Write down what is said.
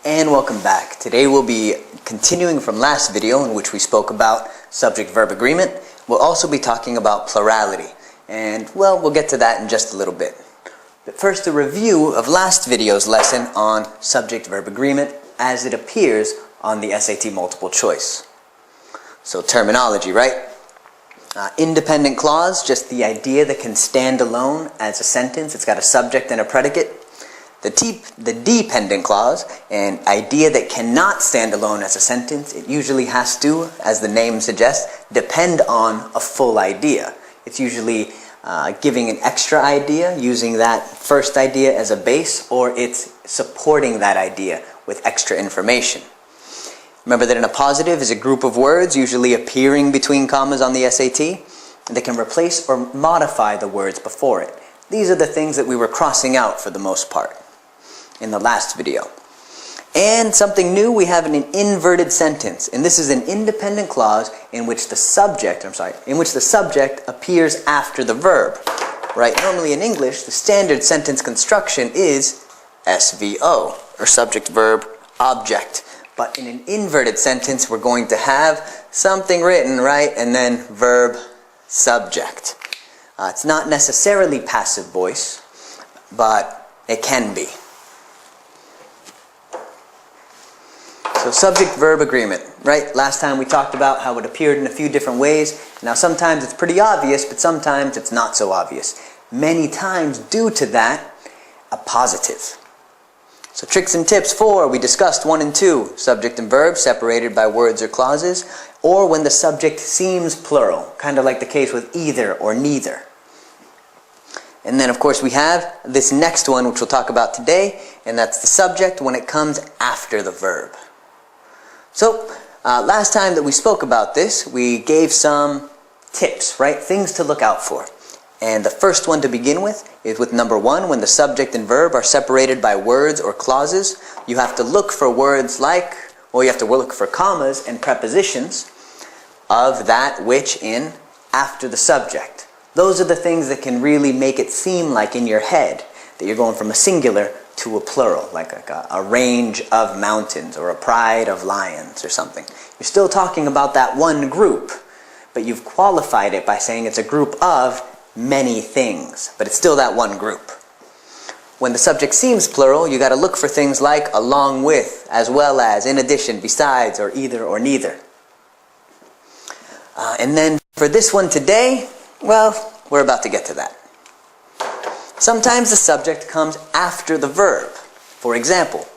And welcome back. Today we'll be continuing from last video in which we spoke about subject-verb agreement. We'll also be talking about plurality. And, well, we'll get to that in just a little bit. But first, a review of last video's lesson on subject-verb agreement as it appears on the SAT multiple choice. So, terminology, right? Independent clause, just the idea that can stand alone as a sentence. It's got a subject and a predicate. The dependent clause, an idea that cannot stand alone as a sentence. It usually has to, as the name suggests, depend on a full idea. It's usually giving an extra idea, using that first idea as a base, or it's supporting that idea with extra information. Remember that in a positive is a group of words, usually appearing between commas on the SAT, that can replace or modify the words before it. These are the things that we were crossing out for the most part in the last video. And something new, we have an inverted sentence, and this is an independent clause in which the subject appears after the verb. Right? Normally in English, the standard sentence construction is SVO, or subject verb object. But in an inverted sentence, we're going to have something written, right, and then verb subject. It's not necessarily passive voice, but it can be. So subject-verb agreement, right? Last time we talked about how it appeared in a few different ways. Now sometimes it's pretty obvious, but sometimes it's not so obvious. Many times due to that, a positive. So tricks and tips 4, we discussed 1 and 2, subject and verb separated by words or clauses, or when the subject seems plural, kind of like the case with either or neither. And then of course we have this next one which we'll talk about today, and that's the subject when it comes after the verb. So last time that we spoke about this, we gave some tips, right? Things to look out for. And the first one to begin with is with number 1, when the subject and verb are separated by words or clauses, you have to look for words like, well, you have to look for commas and prepositions of that which in after the subject. Those are the things that can really make it seem like in your head that you're going from a singular to a plural, like a range of mountains or a pride of lions or something. You're still talking about that one group, but you've qualified it by saying it's a group of many things, but it's still that one group. When the subject seems plural, you got to look for things like along with, as well as, in addition, besides, or either or neither. And then for this one today, well, we're about to get to that. Sometimes the subject comes after the verb. For example,